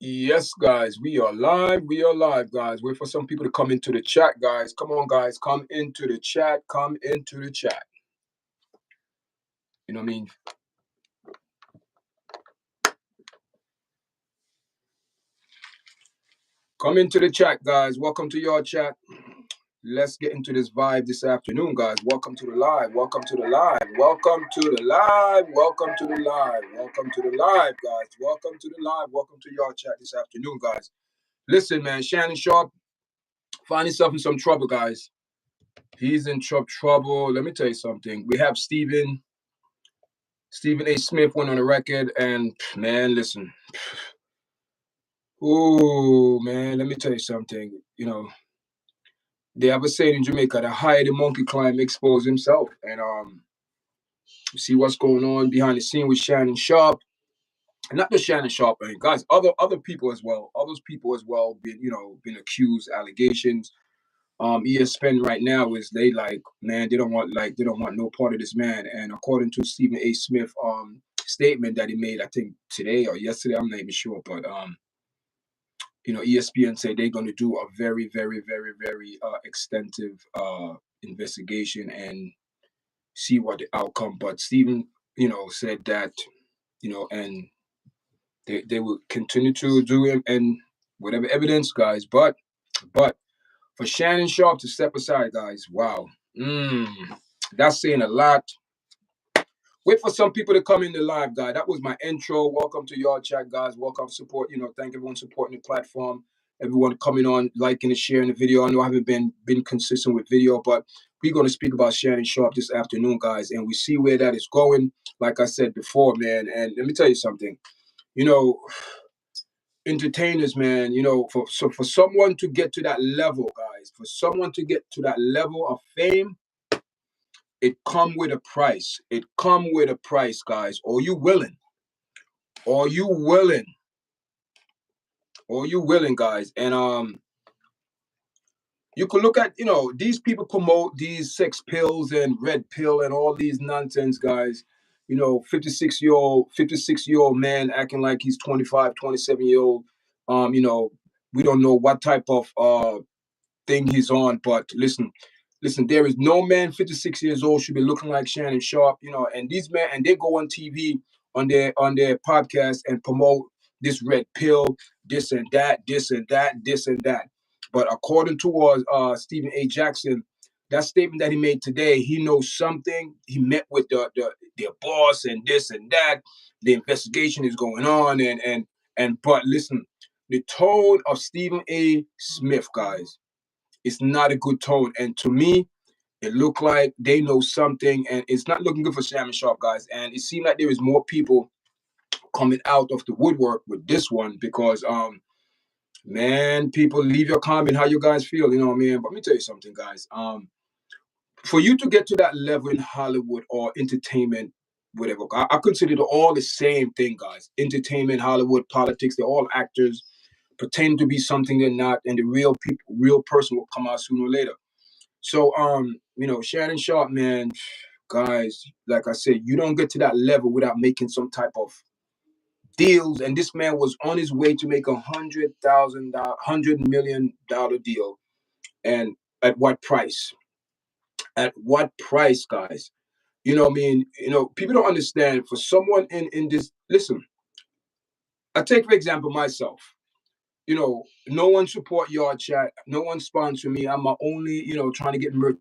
Yes, guys, we are live. We are live, guys. Wait for some people to come into the chat, guys. Come on, guys, come into the chat. Come into the chat. You know what I mean? Come into the chat, guys. Welcome to your chat. Let's get into this vibe this afternoon, guys. Welcome to the live. Welcome to the live. Welcome to the live. Welcome to the live. Welcome to the live, guys. Welcome to the live. Welcome to your chat this afternoon, guys. Listen, man, Shannon Sharpe, find himself in some trouble, guys. He's in trouble. Let me tell you something. We have Stephen A. Smith went on the record, and man, listen. Oh man, let me tell you something. You know, they have a saying in Jamaica: the higher the monkey climb, expose himself. And see what's going on behind the scene with Shannon Sharpe. And not just Shannon Sharpe, man, guys, other people as well. Others people as well been accused, allegations. ESPN right now is they don't want no part of this man. And according to Stephen A. Smith statement that he made, I think today or yesterday, I'm not even sure, but ESPN said they're going to do a very, very, very, very extensive investigation and see what the outcome. But Stephen, said that, and they will continue to do it and whatever evidence, guys. But for Shannon Sharpe to step aside, guys, wow. That's saying a lot. Wait for some people to come in the live, guys. That was my intro. Welcome to YARDCHAT, guys. Welcome support. Thank everyone supporting the platform. Everyone coming on, liking and sharing the video. I know I haven't been consistent with video, but we're going to speak about Shannon Sharpe this afternoon, guys. And we see where that is going. Like I said before, man. And let me tell you something. Entertainers, man, for someone to get to that level, guys, for someone to get to that level of fame, it come with a price. It come with a price, guys. Are you willing? Are you willing? Are you willing, guys? And you can look at, these people promote these sex pills and red pill and all these nonsense, guys. 56-year-old man acting like he's 25, 27-year-old. We don't know what type of thing he's on, but listen, there is no man 56 years old should be looking like Shannon Sharpe, and these men, and they go on TV on their podcast and promote this red pill, this and that, this and that, this and that. But according to Stephen A. Jackson, that statement that he made today, he knows something. He met with their boss and this and that. The investigation is going on, but listen, the tone of Stephen A. Smith, guys, it's not a good tone. And to me, it looked like they know something, and it's not looking good for Shannon Sharpe, guys. And it seemed like there is more people coming out of the woodwork with this one because, man, people, leave your comment how you guys feel, you know what I mean? But let me tell you something, guys. For you to get to that level in Hollywood or entertainment, whatever, I consider it all the same thing, guys. Entertainment, Hollywood, politics, they're all actors, pretend to be something they're not, and the real person will come out sooner or later. So, Shannon Sharpe, man, guys, like I said, you don't get to that level without making some type of deals. And this man was on his way to make $100 million deal. And at what price? At what price, guys? People don't understand. For someone in this, listen, I take, for example, myself. No one support YARDCHAT. No one sponsor me. I'm my only, trying to get merch.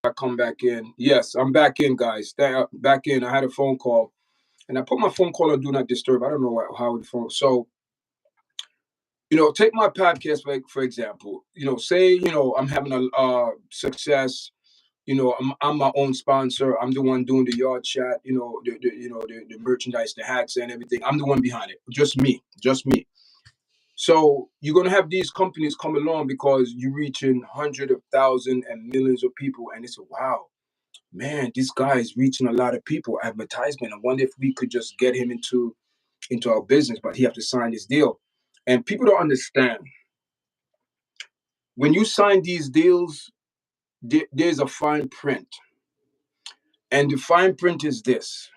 I come back in. Yes, I'm back in, guys. Back in. I had a phone call, and I put my phone call on Do Not Disturb. I don't know how the phone. So, take my podcast for example. Say I'm having a success. I'm my own sponsor. I'm the one doing the YARDCHAT. The merchandise, the hats, and everything. I'm the one behind it. Just me. So you're gonna have these companies come along because you're reaching hundreds of thousands and millions of people, and it's wow, man, this guy is reaching a lot of people. Advertisement. I wonder if we could just get him into our business, but he have to sign this deal. And people don't understand. When you sign these deals, there's a fine print. And the fine print is this.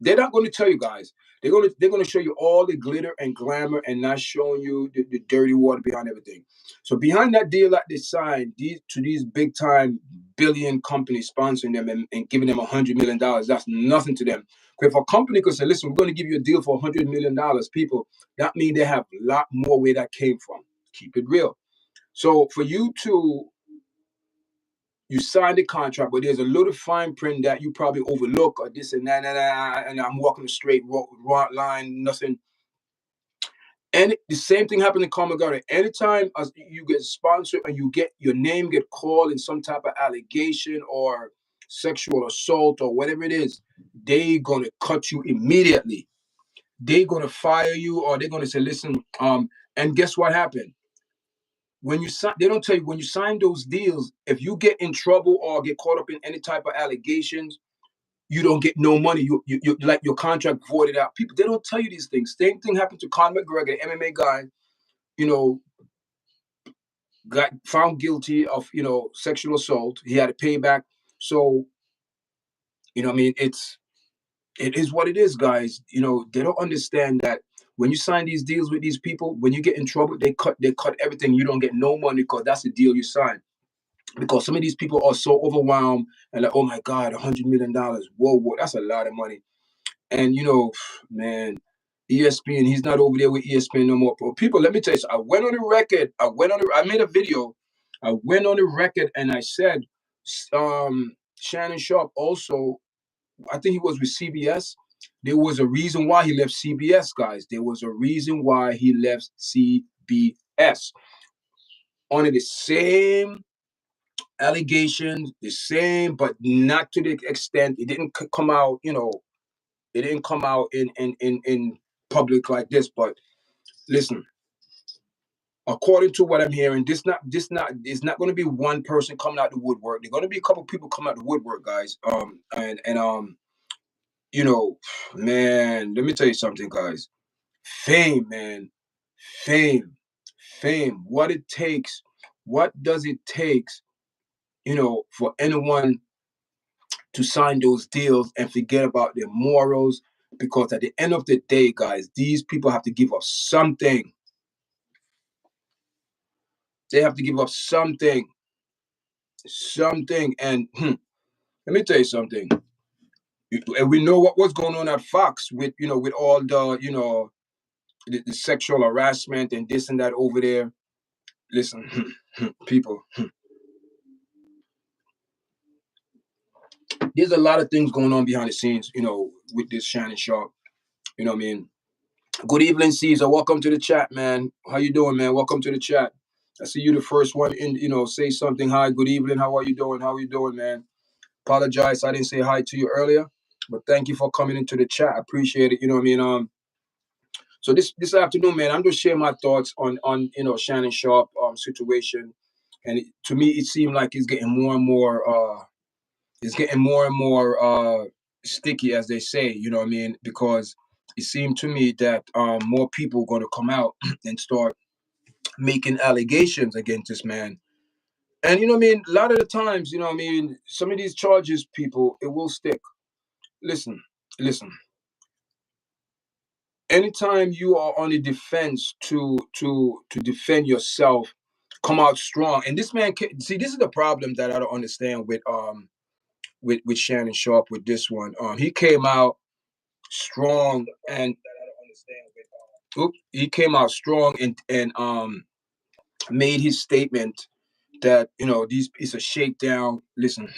They're not going to tell you guys. They're gonna show you all the glitter and glamour and not showing you the dirty water behind everything. So behind that deal that they signed to these big time billion companies sponsoring them and giving them $100 million, that's nothing to them. If a company could say, listen, we're going to give you a deal for $100 million, people, that means they have a lot more where that came from. Keep it real. So for you sign the contract, but there's a little fine print that you probably overlook or this and that, and I'm walking a straight line, nothing. And the same thing happened in Common Garden. Anytime you get sponsored and you get your name get called in some type of allegation or sexual assault or whatever it is, they gonna cut you immediately. They gonna fire you, or they're gonna say, listen, and guess what happened? When you sign, they don't tell you when you sign those deals, if you get in trouble or get caught up in any type of allegations, you don't get no money. You like your contract voided out. People, they don't tell you these things. Same thing happened to Conor McGregor, the MMA guy, got found guilty of, sexual assault. He had to pay back. So, I mean, it is what it is, guys. They don't understand that when you sign these deals with these people, when you get in trouble, they cut everything. You don't get no money because that's the deal you signed. Because some of these people are so overwhelmed and like, oh my God, $100 million. Whoa, that's a lot of money. And man, ESPN, he's not over there with ESPN no more. But people, let me tell you, I went on the record. I made a video. I went on the record and I said, Shannon Sharpe also, I think he was with CBS. There was a reason why he left CBS, guys. There was a reason why he left CBS. Under the same allegations, the same, but not to the extent. It didn't come out, it didn't come out in public like this. But listen, according to what I'm hearing, it's not going to be one person coming out the woodwork. There's going to be a couple people coming out the woodwork, guys. Man, let me tell you something, guys. Fame, man, fame. What does it take, for anyone to sign those deals and forget about their morals? Because at the end of the day, guys, these people have to give up something. They have to give up something. And let me tell you something. And we know what's going on at Fox with all the the sexual harassment and this and that over there. Listen, people, there's a lot of things going on behind the scenes, with this Shannon Sharpe. You know what I mean? Good evening, Caesar. Welcome to the chat, man. How you doing, man? Welcome to the chat. I see you the first one in, say something. Hi, good evening. How are you doing? How are you doing, man? Apologize, I didn't say hi to you earlier, but thank you for coming into the chat. I appreciate it. You know what I mean? So this afternoon, man, I'm just sharing my thoughts on Shannon Sharpe situation, and to me, it seemed like it's getting more and more sticky, as they say. You know what I mean? Because it seemed to me that more people are going to come out and start making allegations against this man. And you know what I mean? A lot of the times, you know what I mean, some of these charges, people, it will stick. Listen. Anytime you are on the defense to defend yourself, come out strong. And this man, see, this is the problem that I don't understand with Shannon Sharpe with this one. He came out strong and he came out strong and made his statement that it's a shakedown. Listen,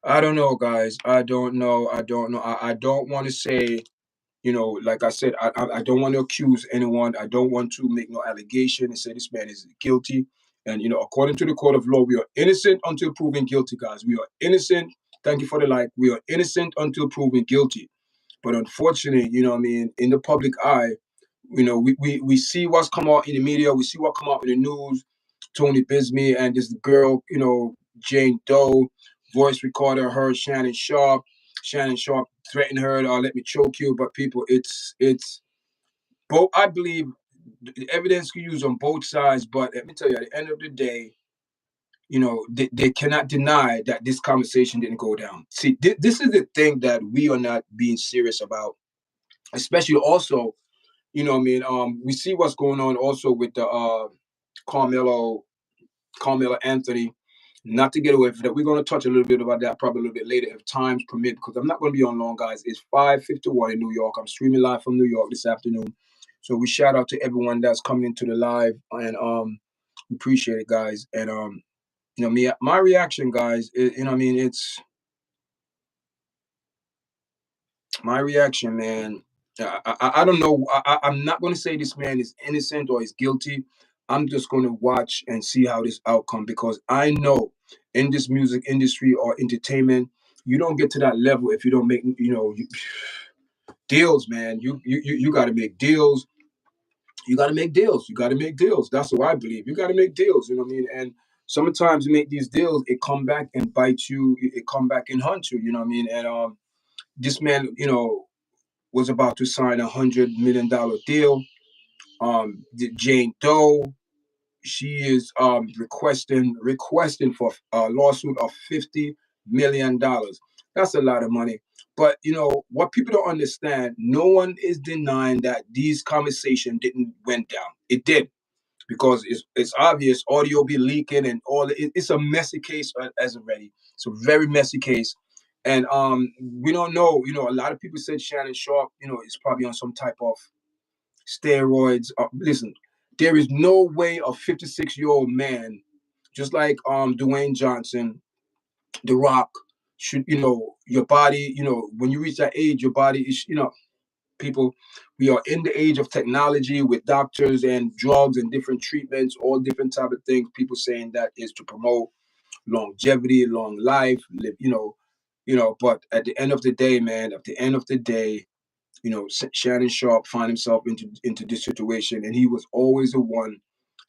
I don't know, guys. I don't know. I don't want to say, like I said, I don't want to accuse anyone. I don't want to make no allegation and say this man is guilty. And, according to the court of law, we are innocent until proven guilty, guys. We are innocent. Thank you for the like. We are innocent until proven guilty. But unfortunately, in the public eye, we see what's come out in the media. We see what come out in the news. Tony Bisbee and this girl, Jane Doe, voice recorder, her Shannon Sharpe. Shannon Sharpe threatened her, let me choke you. But people, it's both. I believe the evidence can use on both sides, but let me tell you, at the end of the day, they cannot deny that this conversation didn't go down. See, this is the thing that we are not being serious about, especially also, we see what's going on also with the Carmelo Anthony. Not to get away from that, we're going to touch a little bit about that probably a little bit later if times permit, because I'm not going to be on long, guys. It's 5:51 in New York. I'm streaming live from New York this afternoon. So we shout out to everyone that's coming into the live, and we appreciate it, guys. And my reaction, guys, it's my reaction, man. I don't know. I'm not going to say this man is innocent or is guilty. I'm just going to watch and see how this outcome, because I know in this music industry or entertainment, you don't get to that level if you don't make deals, man. You got to make deals. You got to make deals. You got to make deals. That's what I believe. You got to make deals. You know what I mean? And sometimes you make these deals, it come back and bite you. It come back and hunt you. You know what I mean? And this man, was about to sign $100 million deal. Jane Doe, she is requesting for a lawsuit of $50 million. That's a lot of money. But what people don't understand, no one is denying that these conversations didn't went down. It did, because it's obvious audio be leaking and all. It's a messy case as already. It's a very messy case. And we don't know. A lot of people said Shannon Sharpe, is probably on some type of steroids. Listen, there is no way a 56-year-old man, just like Dwayne Johnson, The Rock, should, your body, when you reach that age, your body is, people, we are in the age of technology with doctors and drugs and different treatments, all different type of things. People saying that is to promote longevity, long life, live, but at the end of the day, man, Shannon Sharpe find himself into this situation, and he was always the one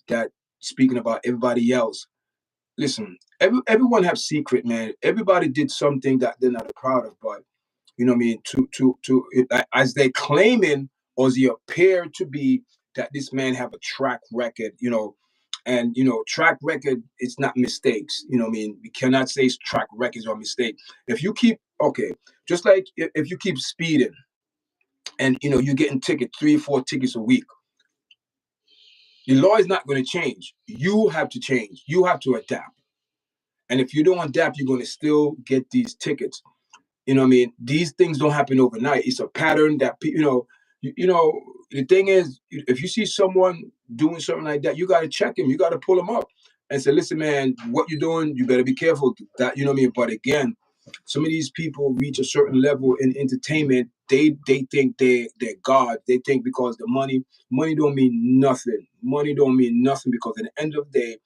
that, speaking about everybody else. Listen, everyone have secret, man. Everybody did something that they're not proud of, but you know what I mean, as they claiming, or as he appeared to be, that this man have a track record, and track record, it's not mistakes. You know what I mean? We cannot say track records are mistake. If you keep, okay, just like if you keep speeding, and you're getting tickets, 3 or 4 tickets a week, the law is not going to change. You have to change. You have to adapt. And if you don't adapt, you're going to still get these tickets. You know what I mean? These things don't happen overnight. It's a pattern that the thing is, if you see someone doing something like that, you got to check him. You got to pull him up and say, listen, man, what you're doing, you better be careful. That, you know what I mean? But again, some of these people reach a certain level in entertainment. They think they're God. They think because the money don't mean nothing. Money don't mean nothing, because at the end of the day,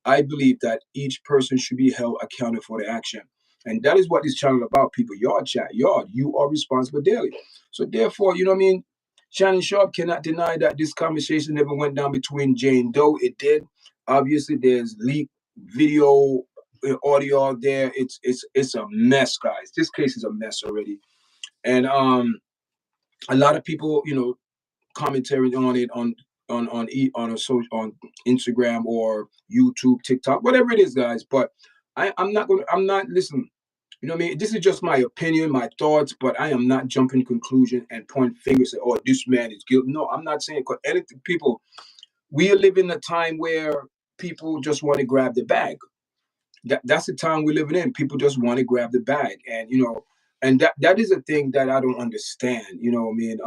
I believe that each person should be held accountable for their action. And that is what this channel about, people. Yard chat, you are responsible daily. So therefore, you know what I mean? Shannon Sharpe cannot deny that this conversation never went down between Jane Doe. It did. Obviously, there's leaked video, audio out there. It's a mess, guys. This case is a mess already. And a lot of people, commentary on it on Instagram or YouTube, TikTok, whatever it is, guys. But I'm not listen. You know what I mean? This is just my opinion, my thoughts, but I am not jumping to conclusion and point fingers at, oh, this man is guilty. No, I'm not saying, because anything, people, we live in a time where people just want to grab the bag. That's the time we're living in. People just want to grab the bag. And, and that is a thing that I don't understand. You know what I mean?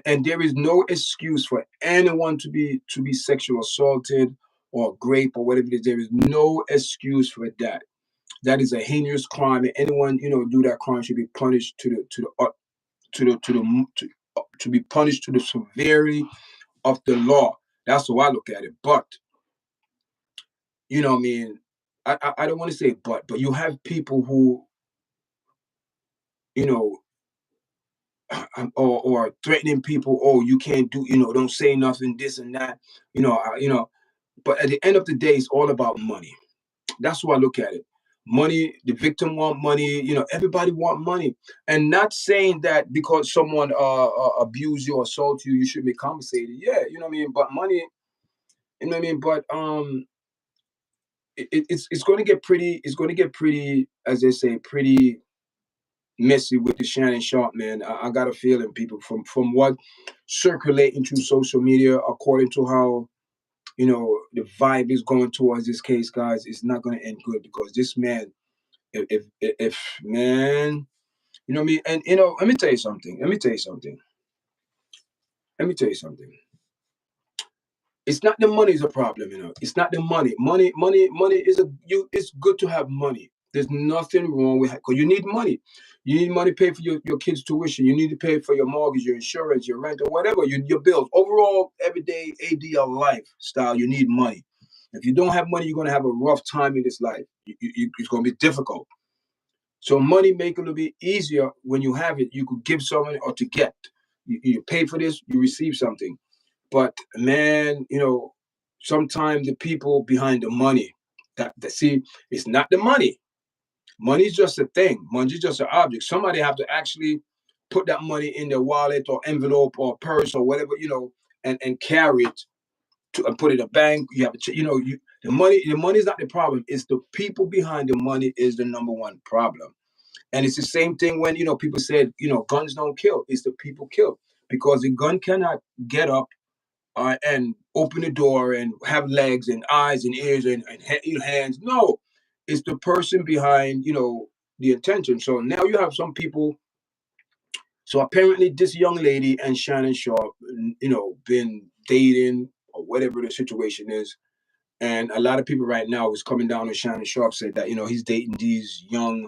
And there is no excuse for anyone to be sexually assaulted or rape or whatever it is. There is no excuse for that. That is a heinous crime, and anyone do that crime should be punished to be punished to the severity of the law. That's how I look at it. But you know what I mean, I don't want to say but you have people who or threatening people. Oh, you can't do, don't say nothing, this and that. But at the end of the day, it's all about money. That's why I look at it. money. The victim want money. You know, everybody want money. And not saying that because someone abuse you or assault you, you should be compensated. Yeah, you know what I mean. But money, you know what I mean. But it's going to get pretty. It's going to get pretty, as they say, pretty messy with the Shannon Sharpe, man. I got a feeling, people, from what circulating through social media, according to how, you know, the vibe is going towards this case, guys, it's not going to end good, because this man, if man, you know what I mean. And you know, let me tell you something. Let me tell you something. Let me tell you something. It's not the money is a problem, you know. It's not the money. Money is a you. It's good to have money. There's nothing wrong with it, because you need money. You need money to pay for your kids' tuition. You need to pay for your mortgage, your insurance, your rent, or whatever, your bills. Overall, everyday ADL lifestyle, you need money. If you don't have money, you're gonna have a rough time in this life. It's gonna be difficult. So money make it a little bit easier when you have it. You could give someone or to get. You pay for this, you receive something. But man, you know, sometimes the people behind the money, that see, it's not the money. Money is just a thing. Money is just an object. Somebody have to actually put that money in their wallet or envelope or purse or whatever, you know, and carry it to and put it in a bank. You have to, you know, the money is not the problem. It's the people behind the money is the number one problem. And it's the same thing when, you know, people said, you know, guns don't kill. It's the people kill, because the gun cannot get up and open the door and have legs and eyes and ears and hands. No, it's the person behind, you know, the intention. So now you have some people. So apparently, this young lady and Shannon Sharpe, you know, been dating or whatever the situation is. And a lot of people right now is coming down on Shannon Sharpe, said that, you know, he's dating these young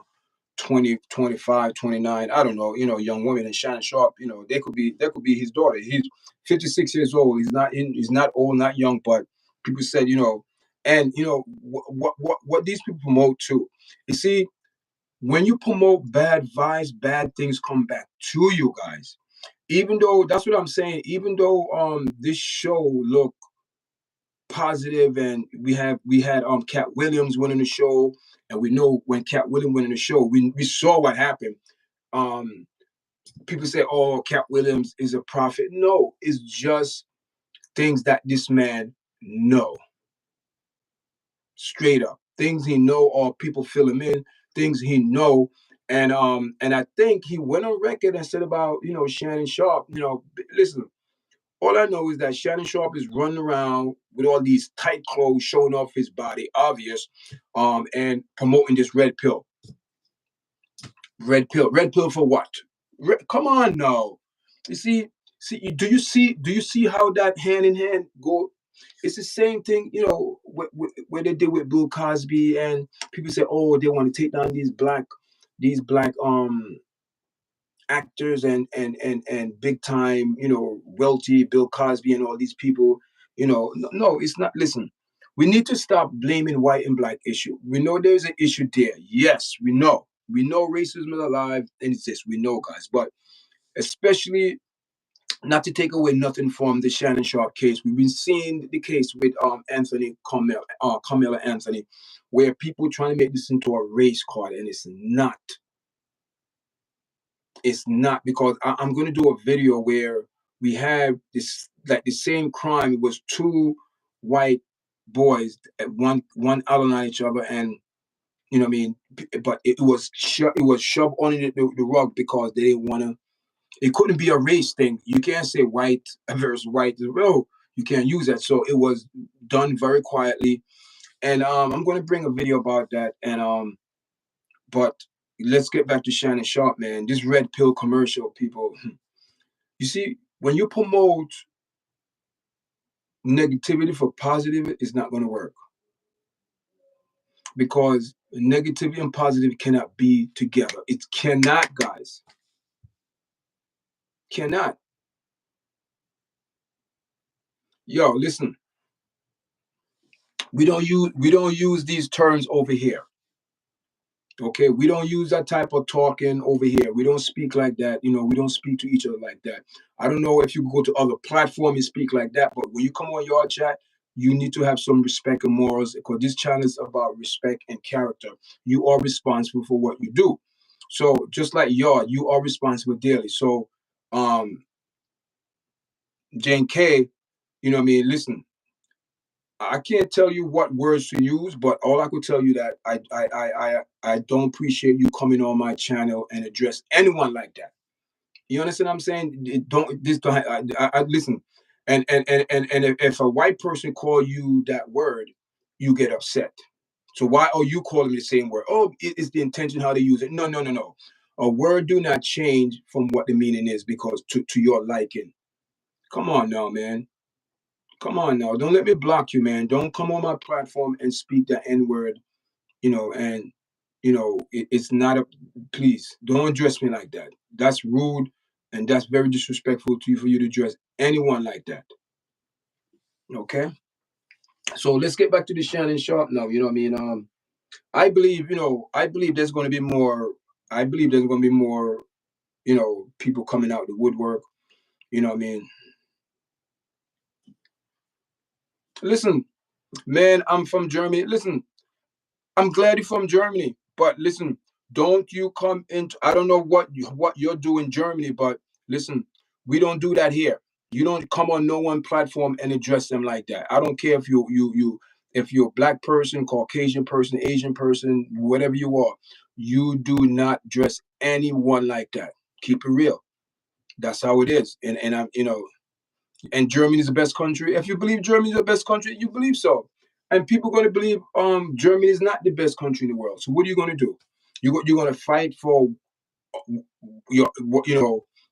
20, 25, 29, I don't know, you know, young women. And Shannon Sharpe, you know, they could be his daughter. He's 56 years old. He's not old, not young, but people said, you know, and you know what these people promote too. You see, when you promote bad vibes, bad things come back to you, guys. Even though that's what I'm saying, even though this show look positive, and we had Cat Williams winning the show, and we know when Cat Williams winning the show, we saw what happened. Um, People say, "Oh, Cat Williams is a prophet." No, it's just things that this man know, straight up things he know, or people fill him in, things he know. And I think he went on record and said about, you know, Shannon Sharpe. You know, listen, all I know is that Shannon Sharpe is running around with all these tight clothes, showing off his body, obvious, and promoting this red pill. Red pill for what? Come on now. You do you see how that hand in hand go? It's the same thing, you know, what they did with Bill Cosby, and people say, oh, they want to take down these black actors and big time, you know, wealthy Bill Cosby and all these people. You know, no, it's not. Listen, we need to stop blaming white and black issue. We know there's an issue there. Yes, we know. We know racism is alive and exists. We know, guys. But especially, not to take away nothing from the Shannon Sharpe case, we've been seeing the case with Carmela Anthony, where people trying to make this into a race card, and it's not. It's not, because I'm going to do a video where we have this, like the same crime. It was two white boys, one out on each other, and you know what I mean. But it was shoved under the rug because they didn't want to. It couldn't be a race thing. You can't say white versus white. Well, you can't use that. So it was done very quietly, and I'm going to bring a video about that. And but let's get back to Shannon Sharpe, man. This red pill commercial, people. You see, when you promote negativity for positive, it's not going to work, because negativity and positive cannot be together. It cannot, guys. Cannot. Yo, listen. We don't use these terms over here. Okay, we don't use that type of talking over here. We don't speak like that. You know, we don't speak to each other like that. I don't know if you go to other platforms and speak like that, but when you come on YARDCHAT, you need to have some respect and morals, because this channel is about respect and character. You are responsible for what you do. So just like Yard, you are responsible daily. So Jane K, you know what I mean? Listen, I can't tell you what words to use, but all I could tell you that I don't appreciate you coming on my channel and address anyone like that. You understand what I'm saying? Listen, and if a white person call you that word, you get upset. So why are you calling me the same word? Oh, it's the intention how they use it. No, no, no, no. A word do not change from what the meaning is because to your liking. Come on now, man. Come on now. Don't let me block you, man. Don't come on my platform and speak the N word, and it's not a please don't address me like that. That's rude and that's very disrespectful to you for you to address anyone like that. Okay? So let's get back to the Shannon Sharpe now. You know what I mean? I believe there's gonna be more I believe there's gonna be more, people coming out the woodwork. You know what I mean? Listen, man, I'm from Germany. Listen, I'm glad you're from Germany, but listen, don't you come into. I don't know what you're doing in Germany, but listen, we don't do that here. You don't come on no one platform and address them like that. I don't care if if you're a black person, Caucasian person, Asian person, whatever you are. You do not dress anyone like that. Keep it real. That's how it is. And I'm and Germany is the best country. If you believe Germany is the best country, you believe so. And people are going to believe Germany is not the best country in the world. So what are you going to do? You're going to fight for your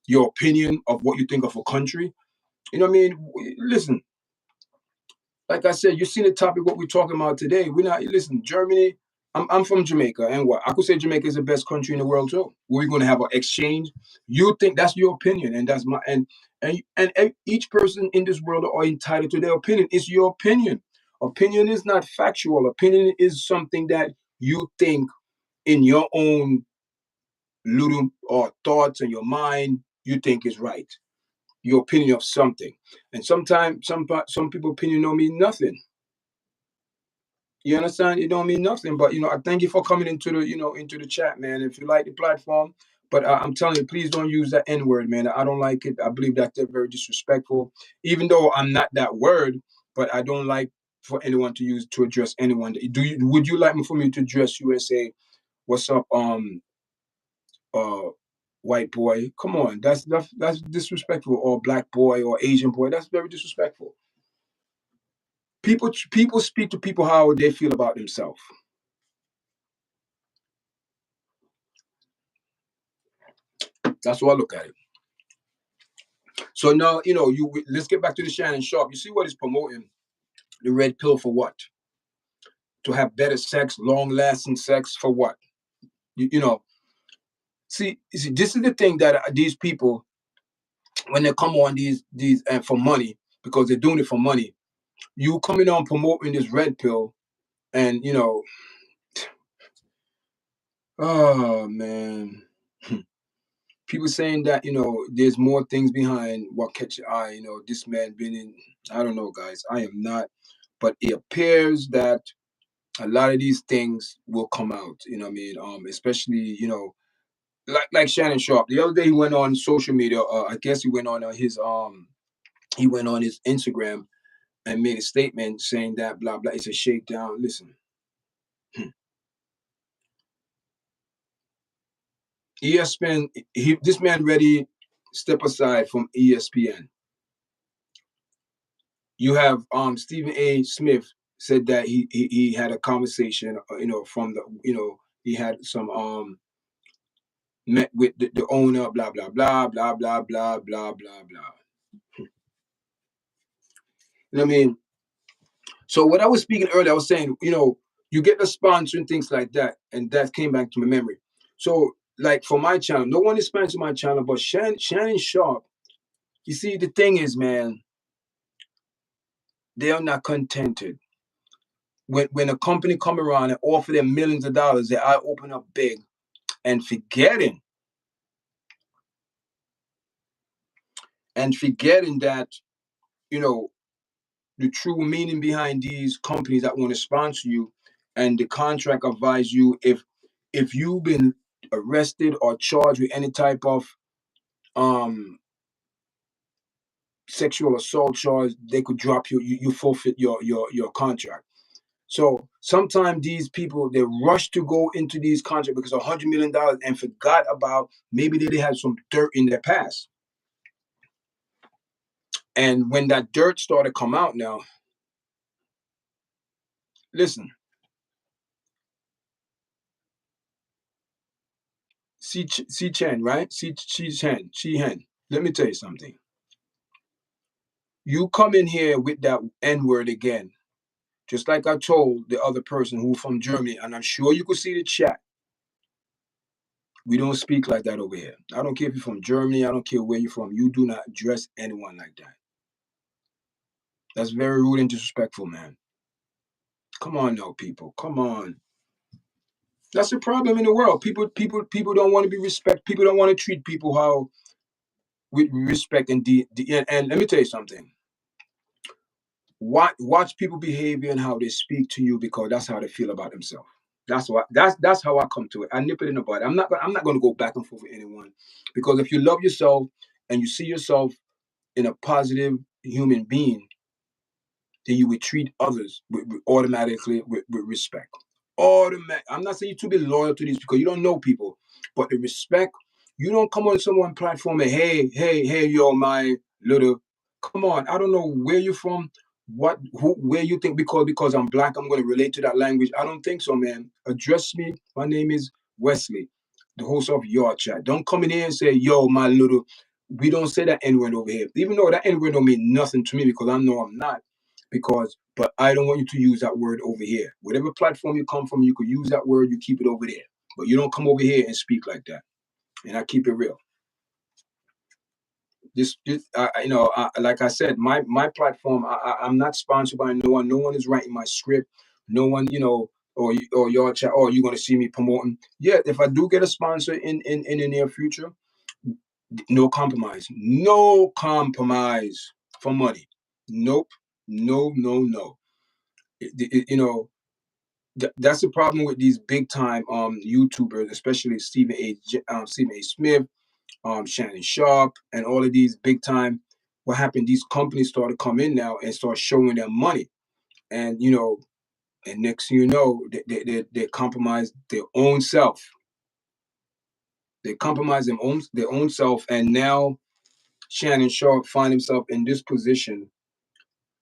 your opinion of what you think of a country. You know what I mean? Listen, like I said, you see the topic what we're talking about today. We're not listen. Germany. I'm from Jamaica, and what I could say Jamaica is the best country in the world too. We're going to have an exchange. You think that's your opinion, and that's my and each person in this world are entitled to their opinion. It's your opinion. Opinion is not factual. Opinion is something that you think in your own little or thoughts in your mind. You think is right. Your opinion of something, and sometimes some people opinion don't mean nothing. You understand? It don't mean nothing. But I thank you for coming into the into the chat, man. If you like the platform, but I'm telling you, please don't use that N word, man. I don't like it. I believe that they're very disrespectful. Even though I'm not that word, but I don't like for anyone to use to address anyone. Would you like me for me to address you and say, "What's up, uh, white boy?" Come on, that's disrespectful. Or black boy or Asian boy. That's very disrespectful. People speak to people how they feel about themselves. That's how I look at it. So now, let's get back to the Shannon Sharpe. You see what he's promoting? The red pill for what? To have better sex, long lasting sex for what? You know, see, this is the thing that these people, when they come on these for money, because they're doing it for money, you coming on promoting this red pill, and oh man. People saying that there's more things behind what catch your eye. This man been in. I don't know, guys. I am not, but it appears that a lot of these things will come out. You know what I mean? Especially like Shannon Sharpe. The other day he went on social media. I guess he went on his Instagram and made a statement saying that blah blah. It's a shakedown. Listen, ESPN. This man ready step aside from ESPN. You have Stephen A. Smith said that he had a conversation, from the he had some met with the owner, blah blah blah blah blah blah blah blah blah. You know what I mean? So what I was speaking earlier, I was saying, you get the sponsor and things like that, and that came back to my memory. So like for my channel, no one is sponsoring my channel, but Shannon Sharpe. You see, the thing is, man, they are not contented. When a company come around and offer them millions of dollars, they eye open up big and forgetting that, you know, the true meaning behind these companies that want to sponsor you, and the contract advise you if you've been arrested or charged with any type of um sexual assault charge, they could drop you. You forfeit your contract. So sometimes these people, they rush to go into these contracts because $100 million and forgot about maybe they had some dirt in their past. And when that dirt started to come out now, listen, see Chen, right? See Chen. Let me tell you something. You come in here with that N word again, just like I told the other person who from Germany, and I'm sure you could see the chat. We don't speak like that over here. I don't care if you're from Germany. I don't care where you're from. You do not address anyone like that. That's very rude and disrespectful, man. Come on now, people. Come on. That's a problem in the world. People don't want to be respect. People don't want to treat people how with respect and let me tell you something. Watch people behavior and how they speak to you, because that's how they feel about themselves. That's how I come to it. I nip it in the bud. I'm not going to go back and forth with anyone, because if you love yourself and you see yourself in a positive human being, then you would treat others automatically with respect. I'm not saying you to be loyal to these because you don't know people, but the respect. You don't come on someone platform and hey, yo, my little. Come on, I don't know where you're from, where you think because I'm black, I'm going to relate to that language. I don't think so, man. Address me. My name is Wesley, the host of YARDCHAT. Don't come in here and say, yo, my little. We don't say that N word over here, even though that N word don't mean nothing to me because I know I'm not. But I don't want you to use that word over here. Whatever platform you come from, you could use that word. You keep it over there, but you don't come over here and speak like that. And I keep it real. Like I said, my platform. I'm not sponsored by no one. No one is writing my script. No one, or your chat. Oh, you're gonna see me promoting. Yeah, if I do get a sponsor in the near future, no compromise. No compromise for money. Nope. No, no, no. That's the problem with these big time YouTubers, especially Stephen A. Smith, Shannon Sharpe, and all of these big time. What happened? These companies started come in now and start showing them money, and and next thing you know, they compromise their own self. They compromise their own self, and now Shannon Sharpe find himself in this position.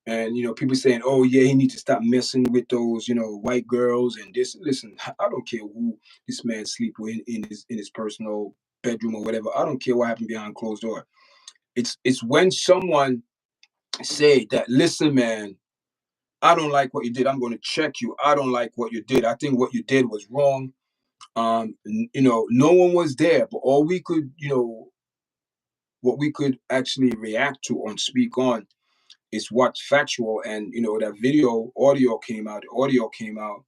And people saying, "Oh yeah, he needs to stop messing with those, white girls and this." Listen, I don't care who this man sleep with in his personal bedroom or whatever. I don't care what happened behind closed door. It's when someone say that, "Listen, man, I don't like what you did. I'm going to check you. I don't like what you did. I think what you did was wrong." No one was there, but all we could, what we could actually react to and speak on is what's factual. And that audio came out,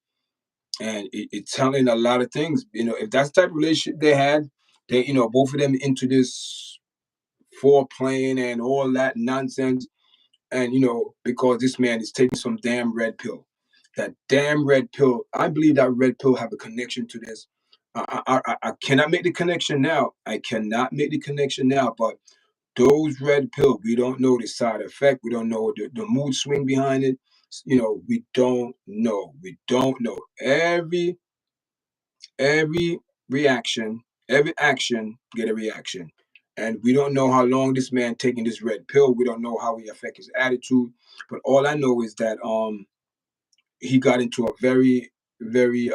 and it's telling a lot of things. If that's the type of relationship they had, they both of them into this foreplaying and all that nonsense. And because this man is taking some damn red pill, that damn red pill, I believe that red pill have a connection to this. I cannot make the connection now. I cannot make the connection now, but those red pill, we don't know the side effect. We don't know the mood swing behind it. We don't know. We don't know. Every reaction, every action get a reaction. And we don't know how long this man taking this red pill. We don't know how he affect his attitude. But all I know is that he got into a very, very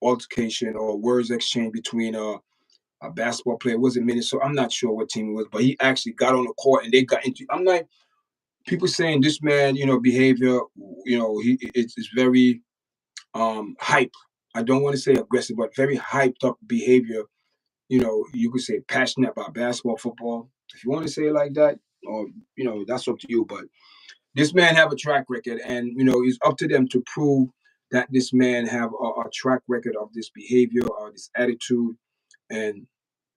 altercation or words exchange between a basketball player. Was it Minnesota? I'm not sure what team it was, but he actually got on the court and they got into. I'm like, people saying this man, behavior, it's very hype. I don't want to say aggressive, but very hyped up behavior. You could say passionate about basketball, football, if you want to say it like that, or that's up to you. But this man have a track record, and it's up to them to prove that this man have a track record of this behavior or this attitude. And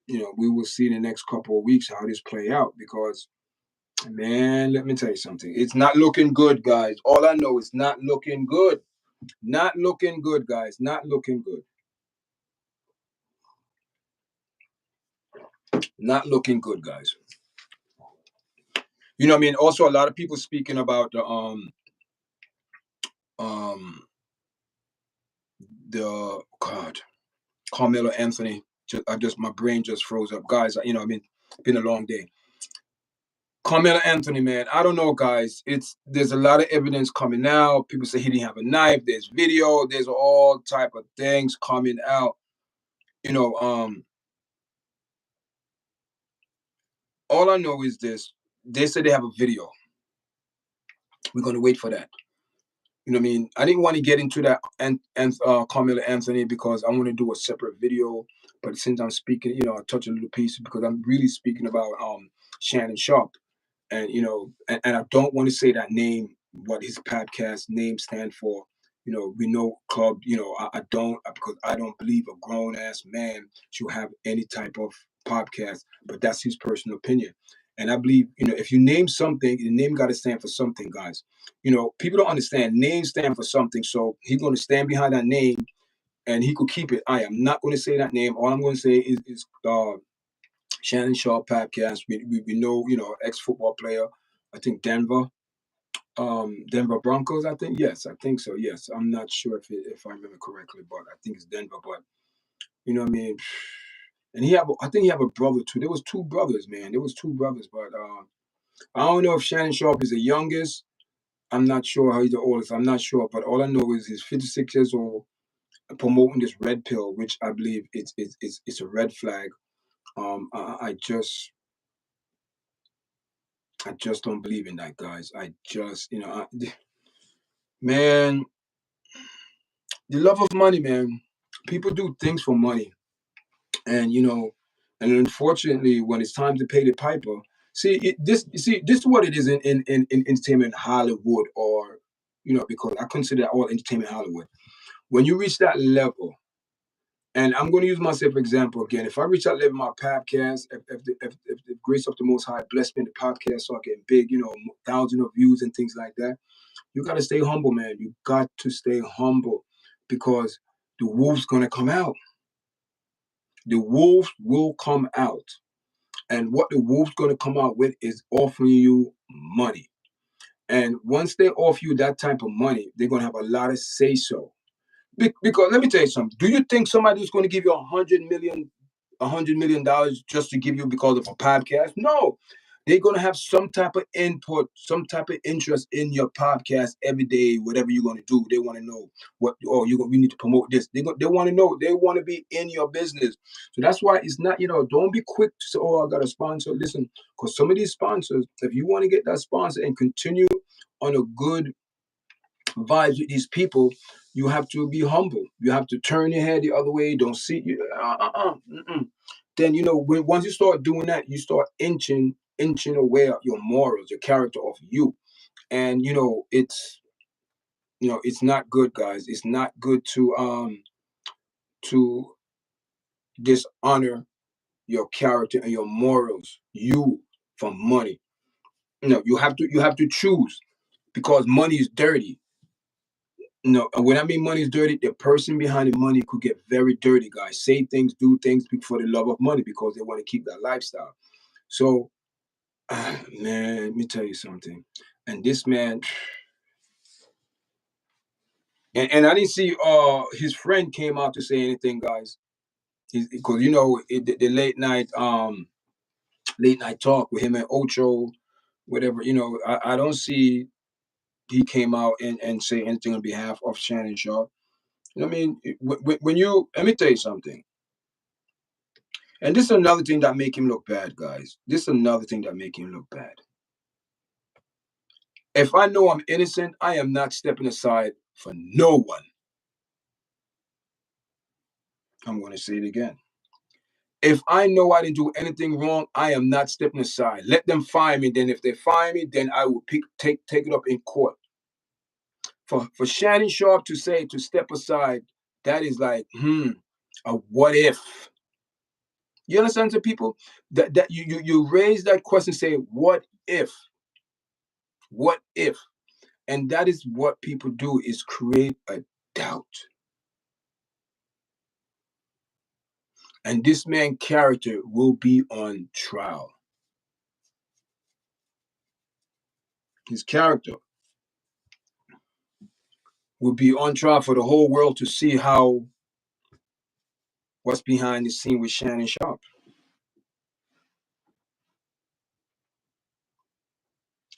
we will see in the next couple of weeks how this play out, because Man, let me tell you something. It's not looking good, guys. All I know is not looking good. Not looking good, guys. Not looking good. Not looking good, guys. You know what I mean? Also, a lot of people speaking about um the God, Carmelo Anthony. My brain just froze up, guys. You know what I mean? Been a long day. Carmelo Anthony, man, I don't know, guys. There's a lot of evidence coming out. People say he didn't have a knife. There's video. There's all type of things coming out. You know, all I know is this: they say they have a video. We're gonna wait for that. You know what I mean? I didn't want to get into that and Carmelo Anthony because I want to do a separate video. But since I'm speaking, I touch a little piece because I'm really speaking about Shannon Sharpe. And and I don't want to say that name, what his podcast name stand for. We know club. I don't, because I don't believe a grown ass man should have any type of podcast. But that's his personal opinion. And I believe, if you name something, the name got to stand for something, guys. People don't understand. Names stand for something. So he's going to stand behind that name, and he could keep it. I am not going to say that name. All I'm going to say is Shannon Sharpe podcast. We know, ex-football player. I think Denver Broncos. I think, yes, I think so. Yes, I'm not sure if I remember correctly, but I think it's Denver. But you know what I mean. And I think he have a brother too. There was two brothers, man. There was two brothers, but I don't know if Shannon Sharpe is the youngest. I'm not sure how he's the oldest. I'm not sure, but all I know is he's 56 years old, promoting this red pill, which I believe it's a red flag. I just don't believe in that, guys. I just, man, the love of money, man. People do things for money, and and unfortunately, when it's time to pay the piper, this is what it is in entertainment Hollywood, or because I consider all entertainment Hollywood. When you reach that level, and I'm going to use myself for example again. If I reach that level in my podcast, if the grace of the Most High bless me in the podcast, so I get big, thousands of views and things like that. You got to stay humble, man. You got to stay humble because the wolf's going to come out. The wolf will come out. And what the wolf's going to come out with is offering you money. And once they offer you that type of money, they're going to have a lot of say so. Because let me tell you something. Do you think somebody's going to give you $100 million just to give you because of a podcast? No. They're going to have some type of input, some type of interest in your podcast every day, whatever you're going to do. They want to know we need to promote this. They want to know. They want to be in your business. So that's why it's not, don't be quick to say, I got a sponsor. Listen, because some of these sponsors, if you want to get that sponsor and continue on a good vibes with these people, you have to be humble. You have to turn your head the other way. Don't see you. Then once you start doing that, you start inching away your morals, your character of you, and it's not good, guys. It's not good to dishonor your character and your morals, you, for money. You have to choose, because money is dirty. No, when I mean money is dirty, the person behind the money could get very dirty, guys. Say things, do things for the love of money because they want to keep that lifestyle. So, man, let me tell you something. And this man, and I didn't see his friend came out to say anything, guys. Because the late night talk with him and Ocho, whatever. I don't see he came out and say anything on behalf of Shannon Sharpe. You know what I mean? When you let me tell you something. And this is another thing that make him look bad, guys. This is another thing that make him look bad. If I know I'm innocent, I am not stepping aside for no one. I'm going to say it again. If I know I didn't do anything wrong, I am not stepping aside. Let them fire me. Then if they fire me, then I will take it up in court. For Shannon Sharpe to say to step aside, that is like, a what if. You understand, to people that you raise that question, say, what if? What if? And that is what people do, is create a doubt. And this man's character will be on trial. His character will be on trial for the whole world to see what's behind the scene with Shannon Sharpe.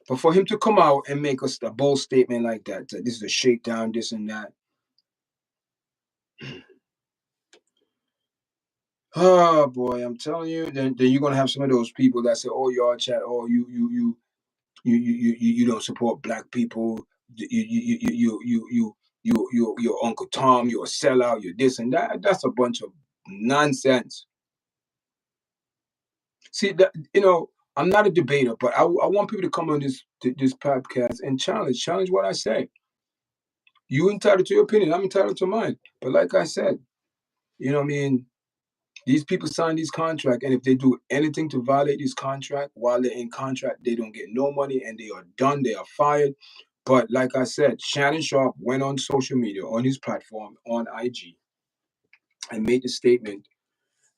But for him to come out and make us a bold statement like that this is a shakedown, this and that. Oh boy, I'm telling you, then you're gonna have some of those people that say, "Oh, YARDCHAT, oh, you don't support black people. Your Uncle Tom, you're a sellout, you're this and that." That's a bunch of nonsense. See that, I'm not a debater, but I want people to come on this podcast and challenge what I say. You entitled to your opinion, I'm entitled to mine. But like I said, what I mean, these people sign these contracts, and if they do anything to violate this contract while they're in contract, they don't get no money and they are done, they are fired. But like I said, Shannon Sharpe went on social media, on his platform, on IG, and made the statement.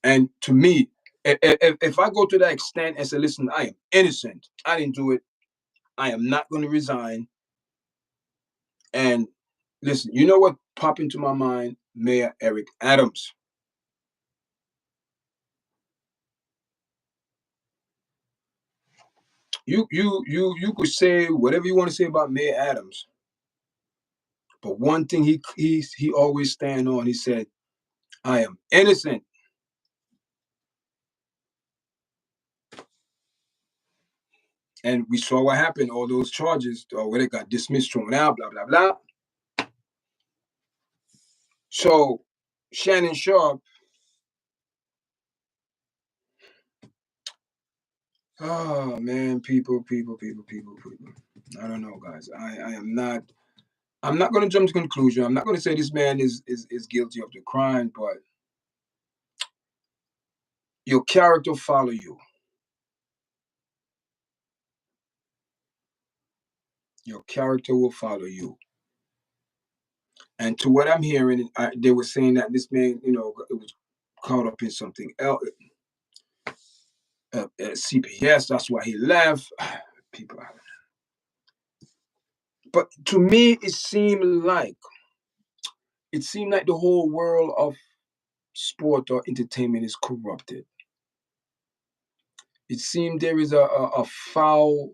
And to me, if I go to that extent and say, listen, I am innocent, I didn't do it, I am not going to resign. And listen, you know what popped into my mind? Mayor Eric Adams. You could say whatever you want to say about Mayor Adams, but one thing he always stand on. He said, "I am innocent." And we saw what happened. All those charges, where they got dismissed, thrown out, blah blah blah. So Shannon Sharpe, oh man, people. I don't know, guys. I am not. I'm not going to jump to conclusion. I'm not going to say this man is guilty of the crime, but your character follow you. Your character will follow you. And to what I'm hearing, they were saying that this man, it was caught up in something else. CPS, that's why he left. People, but to me, it seemed like the whole world of sport or entertainment is corrupted. It seemed there is a foul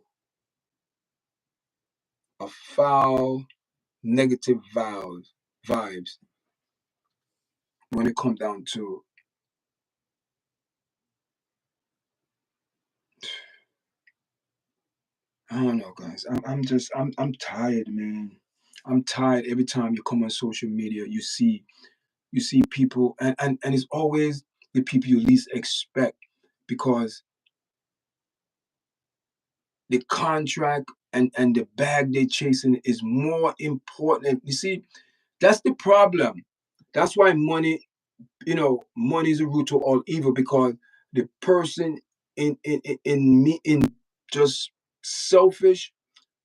negative vibes when it comes down to, I don't know, guys. I'm tired, man. I'm tired. Every time you come on social media, you see people, and it's always the people you least expect, because the contract and the bag they're chasing is more important. You see, that's the problem. That's why money is a root to all evil, because the person in just selfish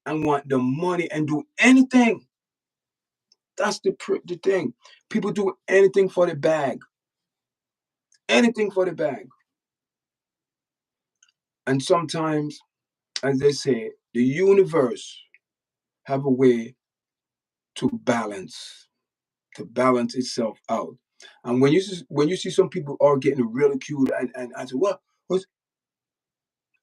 and want the money and do anything. That's the thing. People do anything for the bag. Anything for the bag. And sometimes, as they say, the universe have a way to balance itself out. And when you see some people are getting ridiculed, and I say, what's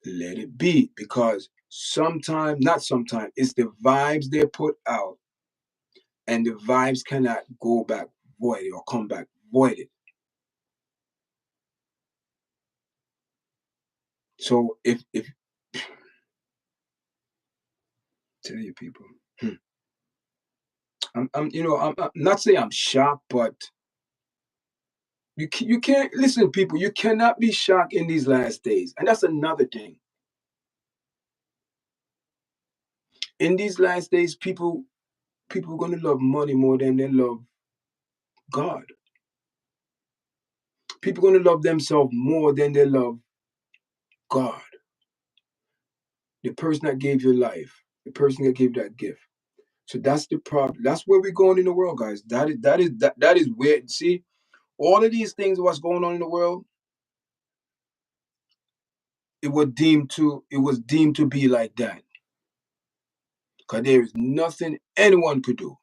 let it be, because sometimes, not sometimes, it's the vibes they put out, and the vibes cannot go back voided or come back voided. So if tell you people, I'm not saying I'm shocked, but you can't listen, people. You cannot be shocked in these last days, and that's another thing. In these last days, people are going to love money more than they love God. People are going to love themselves more than they love God, the person that gave you life. the person that gave that gift. So that's the problem. That's where we're going in the world, guys. That is weird. See, all of these things, what's going on in the world, it was deemed to be like that. Because there is nothing anyone could do.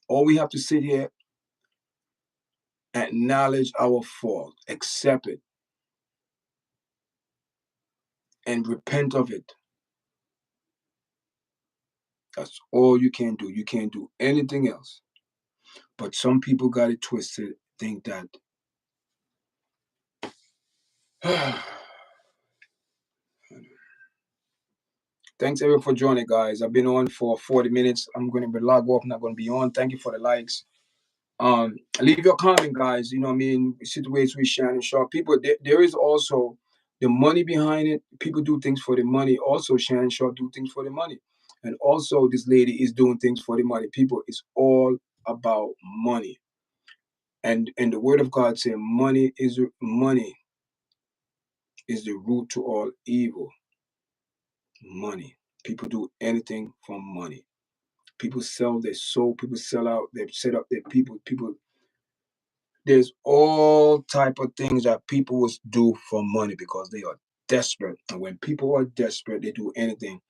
All we have to sit here, acknowledge our fault, accept it, and repent of it. That's all you can do. You can't do anything else. But some people got it twisted, think that thanks everyone for joining, guys. I've been on for 40 minutes. I'm going to be log off, not going to be on. Thank you for the likes. Leave your comment, guys. You know what I mean? Situations with Shannon Sharpe. People, there is also the money behind it. People do things for the money. Also, Shannon Sharpe do things for the money. And also, this lady is doing things for the money. People, it's all about money. And the word of God says money is the root to all evil. Money. People do anything for money. People sell their soul. People sell out. They set up their people. There's all type of things that people will do for money because they are desperate. And when people are desperate, they do anything.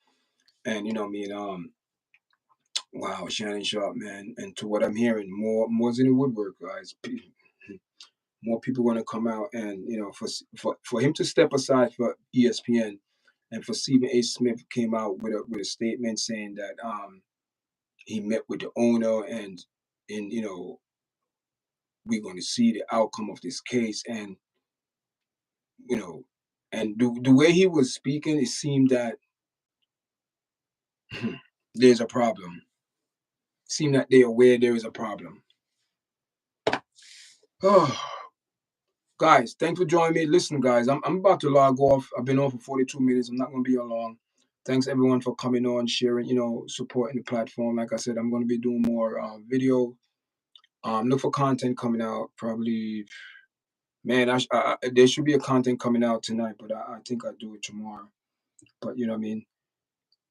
And you know what I mean? Wow, Shannon Sharpe, man. And to what I'm hearing, more's in the woodwork, guys. More people going to come out, and you know, for him to step aside for ESPN, and for Stephen A. Smith came out with a statement saying that he met with the owner, and you know, we're going to see the outcome of this case. And you know, and the way he was speaking, it seemed that there's a problem. It seemed that they're aware there is a problem. Oh, guys, thanks for joining me. Listen, guys, I'm about to log off. I've been on for 42 minutes. I'm not going to be long. Thanks everyone for coming on, sharing, you know, supporting the platform. Like I said, I'm going to be doing more video. Look for content coming out probably. Man, there should be a content coming out tonight, but I think I'll do it tomorrow. But you know what I mean?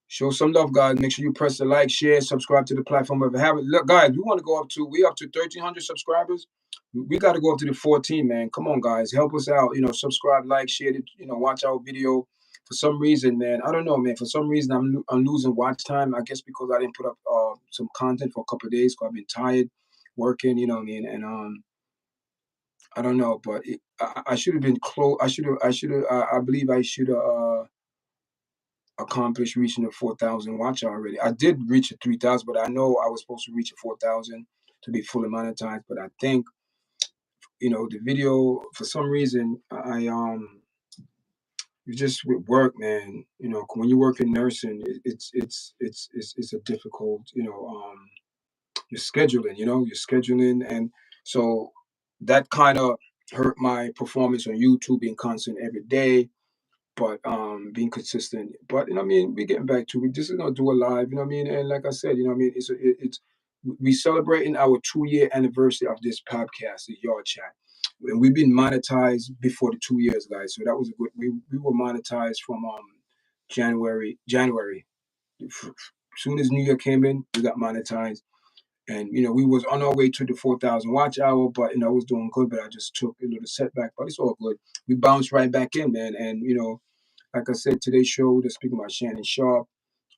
Show some love, guys. Make sure you press the like, share, subscribe to the platform if you haven't. Look, guys, we want to go up to 1,300 subscribers. We got to go up to the 14, man. Come on, guys, help us out. You know, subscribe, like, share it. You know, watch our video. For some reason, man, I don't know, man. For some reason, I'm losing watch time. I guess because I didn't put up some content for a couple of days. Because I've been tired working. You know what I mean? And I don't know, but I should have been close. I believe I should have. Accomplished reaching the 4,000 watch already. I did reach the 3,000, but I know I was supposed to reach a 4,000 to be fully monetized. But I think, you know, the video for some reason you just with work, man. You know, when you work in nursing, it's a difficult, you know, you're scheduling. You know, you're scheduling, and so that kind of hurt my performance on YouTube, being constant every day. But being consistent. But you know what I mean, we're getting back to we just gonna do a live, you know what I mean? And like I said, you know what I mean, it's we celebrating our 2-year anniversary of this podcast, the Yard Chat. And we've been monetized before the 2 years, guys. So that was a good we were monetized from January. As soon as New Year came in, we got monetized. And you know, we was on our way to the 4,000 watch hour, but you know, I was doing good, but I just took a little setback. But it's all good. We bounced right back in, man. And you know, like I said, today's show, they're speaking about Shannon Sharpe.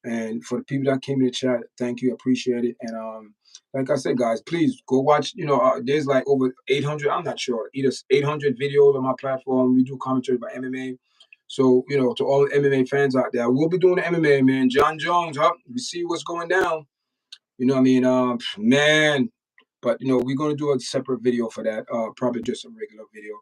And for the people that came in the chat, thank you, appreciate it. And like I said, guys, please go watch. You know, there's like over 800. I'm not sure, either 800 videos on my platform. We do commentary about MMA. So you know, to all MMA fans out there, we'll be doing the MMA, man. John Jones, huh? We see what's going down. You know what I mean? Man. But you know, we're gonna do a separate video for that. Probably just a regular video.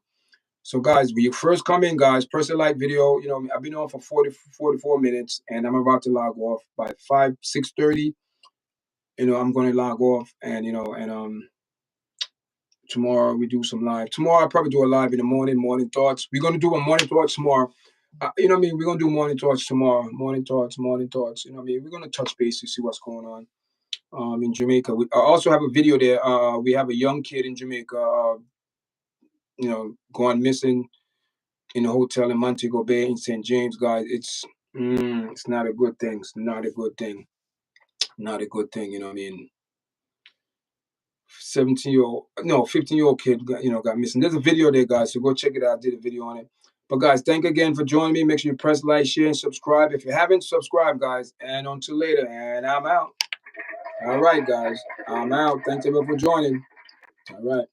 So guys, when you first come in, guys, press the like video. You know, I've been on for 44 minutes, and I'm about to log off by 6:30. You know, I'm going to log off, and you know, and tomorrow we do some live. Tomorrow I'll probably do a live in the morning thoughts. We're going to do a morning thoughts tomorrow. You know what I mean? We're going to do morning thoughts tomorrow. Morning thoughts. You know what I mean? We're going to touch base to see what's going on. In Jamaica, I also have a video there. We have a young kid in Jamaica. You know, gone missing in a hotel in Montego Bay in St. James, guys. It's not a good thing. It's not a good thing. Not a good thing. You know what I mean? 17-year-old, no, 15-year-old kid, got missing. There's a video there, guys. So go check it out. I did a video on it. But guys, thank you again for joining me. Make sure you press like, share, and subscribe. If you haven't, subscribe, guys. And until later, and I'm out. All right, guys. I'm out. Thanks everyone for joining. All right.